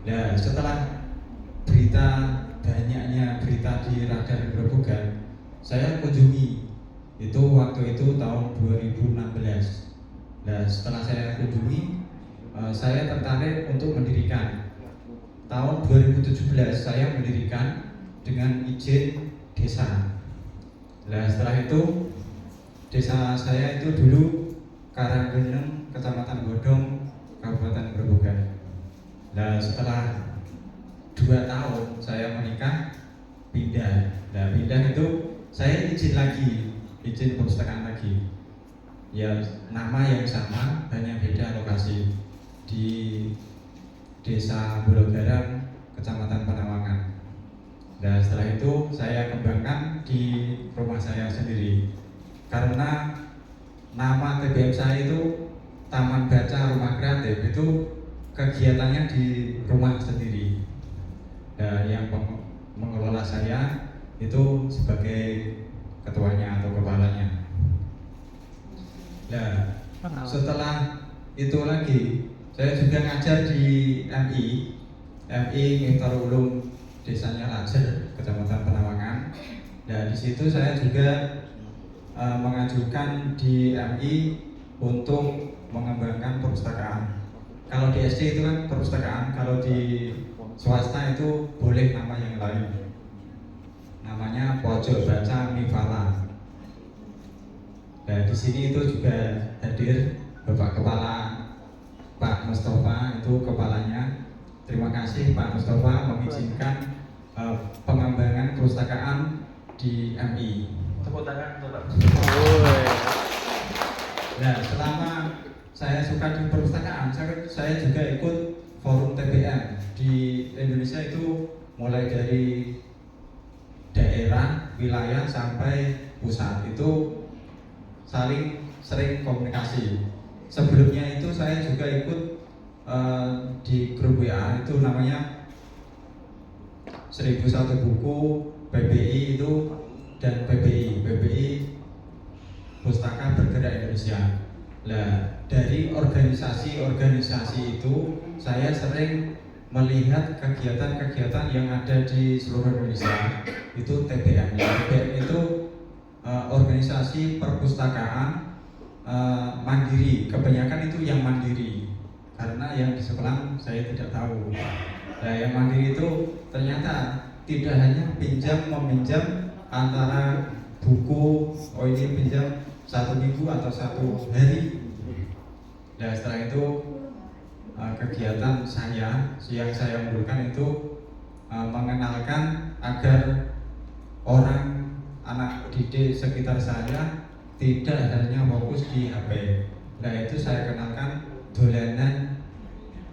Nah, setelah banyaknya berita di Radar Grobogan, saya kunjungi. Itu waktu itu tahun 2016. Nah, setelah saya kunjungi, saya tertarik untuk mendirikan. Tahun 2017 saya mendirikan dengan izin desa. Nah, setelah itu desa saya itu dulu Karanggeneng, Kecamatan Godong, Kabupaten Grobogan. Nah, setelah 2 tahun saya menikah, pindah. Nah, pindah itu saya izin perpustakaan lagi. Ya, nama yang sama, hanya beda lokasi di Desa Bologaram, Kecamatan Penawangan. Nah, setelah itu saya kembangkan di rumah saya sendiri. Karena nama TBM saya itu Taman Baca Rumah Kreatif, itu kegiatannya di rumah sendiri. Dan yang mengelola saya itu sebagai ketuanya atau kepalanya. Nah, setelah itu lagi saya juga ngajar di MI Miftahul Ulum desanya Lajer, Kecamatan Penawangan. Dan di situ saya juga mengajukan di MI untuk mengembangkan perpustakaan. Kalau di SD itu kan perpustakaan, kalau di swasta itu boleh nama yang lain. Namanya Pojok Baca Mifala. Nah, di sini itu juga hadir Bapak Kepala, Pak Mustafa, itu kepalanya. Terima kasih Pak Mustafa mengizinkan pengembangan perpustakaan di MI. Tepuk tangan untuk Pak. Nah, selama saya suka di perpustakaan, saya juga ikut forum TBM di Indonesia itu, mulai dari daerah, wilayah sampai pusat, itu sering komunikasi. Sebelumnya itu saya juga ikut di grup WA itu namanya 1001 buku PBI itu, dan PBI Pustaka Bergerak Indonesia. Nah, dari organisasi-organisasi itu saya sering melihat kegiatan-kegiatan yang ada di seluruh Indonesia. Itu TBM. TBM itu organisasi perpustakaan mandiri. Kebanyakan itu yang mandiri, karena yang di sebelah saya tidak tahu. Nah, yang mandiri itu ternyata tidak hanya pinjam-meminjam antara buku, oh ini pinjam 1 minggu atau 1 hari. Nah, setelah itu kegiatan yang saya munculkan itu mengenalkan agar orang, anak didik sekitar saya tidak hanya fokus di HP. Nah, itu saya kenalkan dolanan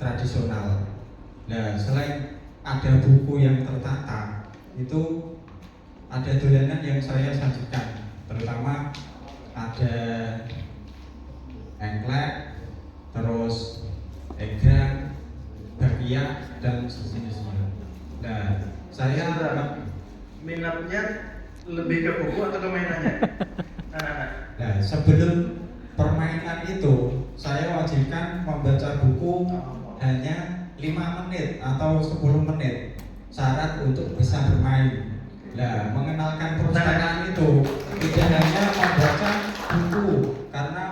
tradisional. Nah, selain ada buku yang tertata, itu ada dolanan yang saya sajikan, terutama ada engklek, terus egrang, bagian, dan sejenisnya. Nah, saya minatnya lebih ke buku atau ke mainannya? Nah, sebelum permainan itu saya wajibkan membaca buku hanya 5 menit atau 10 menit, syarat untuk bisa bermain. Nah, mengenalkan perpustakaan itu tidak hanya membaca buku, karena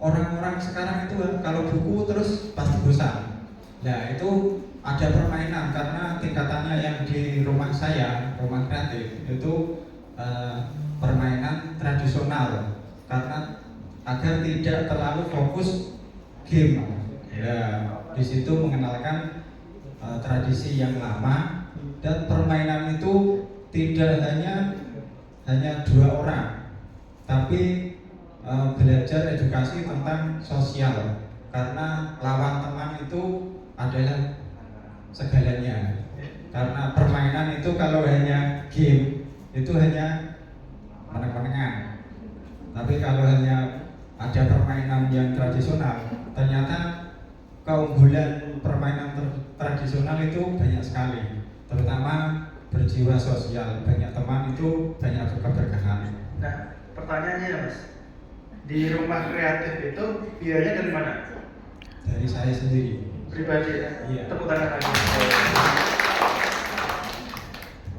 orang-orang sekarang itu kalau buku terus pasti bosan. Nah, itu ada permainan, karena tingkatannya yang di rumah saya, rumah kreatif, itu permainan tradisional, karena agar tidak terlalu fokus game. Ya, di situ mengenalkan tradisi yang lama, dan permainan itu tidak hanya 2 orang, tapi belajar edukasi tentang sosial, karena lawan teman itu adalah segalanya. Karena permainan itu kalau hanya game itu hanya meneng-menengan, tapi kalau hanya ada permainan yang tradisional, ternyata keunggulan permainan tradisional itu banyak sekali, terutama berjiwa sosial, banyak teman itu banyak keberkahan. Nah, pertanyaannya Mas, di rumah kreatif itu biayanya dari mana? Dari saya sendiri. pribadi ya. Iya. Tepuk tangan lagi.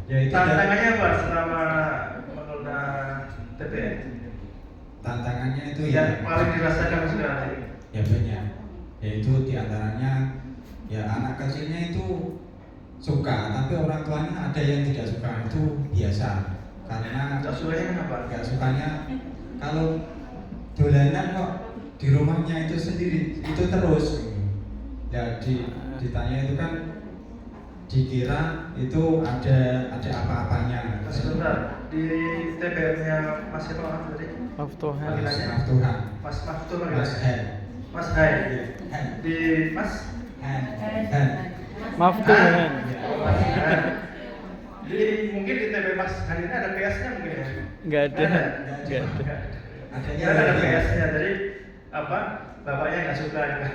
Ya itu Tantangannya apa selama mengelola TBM? tantangannya itu Yang paling dirasakan sekarang. ya banyak, yaitu diantaranya ya anak kecilnya itu suka, tapi orang tuanya ada yang tidak suka, itu biasa. Karena Tidak sukanya kenapa? nggak sukanya kalau dolanan kok di rumahnya itu sendiri itu terus. Ya ditanya itu kan dikira itu ada apa-apanya. Mas sebentar, di TBM-nya Mas siapa Mas tadi? Maftuhan. Panggilannya? Mas Tuhan, Mas Maftu Mas panggilannya? Hen, Mas Hai. Hen, Di Mas Hen, Hen. Maftuhan. Mas Hai. Di mungkin di TBM Mas Hai ini ada PS-nya mungkin ya? Nggak ada. Nggak Nggak ada. Adanya Ya, ada wifi. PS-nya, jadi apa? Bapaknya nggak suka juga.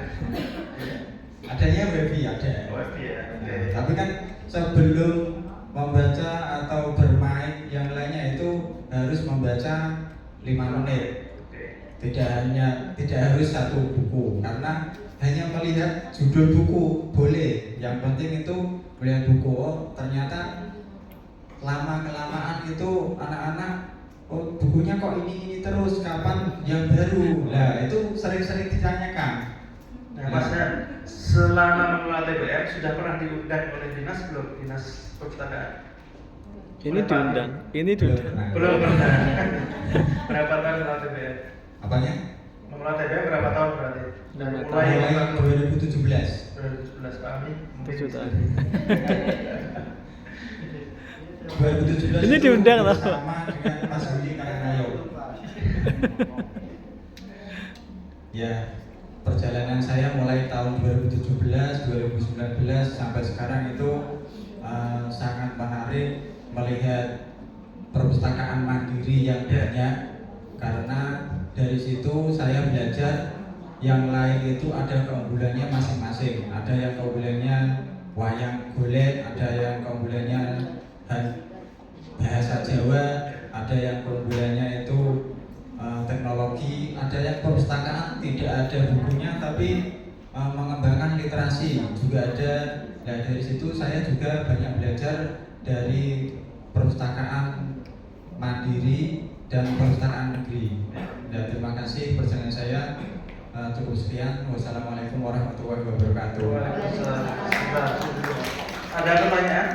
Adanya wifi ada. WiFi ya. Oke. Tapi kan sebelum membaca atau bermain yang lainnya itu harus membaca 5 menit. Oke. Tidak harus satu buku, karena hanya melihat judul buku boleh. Yang penting itu melihat buku. Oh, ternyata lama kelamaan itu anak-anak oh bukunya kok ini terus, kapan yang baru. Nah itu sering-sering ditanyakan. Nah, Mas, selama mengelola TBM sudah pernah diundang oleh dinas belum? Dinas perpustakaan? Ini diundang. Ini diundang. Belum pernah. Berapa tahun mengelola TBM? Apanya? Mengelola TBM berapa tahun berarti? Dan 5 mulai Mulai 2017. 2017 kami. 7 tahun. 2017 Ini itu diundang loh. bersama dengan Mas Budi Karangkayo. Ya, perjalanan saya mulai tahun 2017, 2019 sampai sekarang itu sangat menarik melihat perpustakaan mandiri yang banyak, karena dari situ saya belajar yang lain itu ada keunggulannya masing-masing. Ada yang keunggulannya wayang golek, ada yang keunggulannya bahasa Jawa, ada yang keunggulannya itu teknologi, ada yang perpustakaan tidak ada bukunya tapi mengembangkan literasi juga ada. Nah dari situ saya juga banyak belajar dari perpustakaan mandiri dan perpustakaan negeri. Nah, terima kasih, perjalanan saya cukup sekian. Wassalamualaikum warahmatullahi wabarakatuh. Waalaikumsalam. Ada pertanyaan?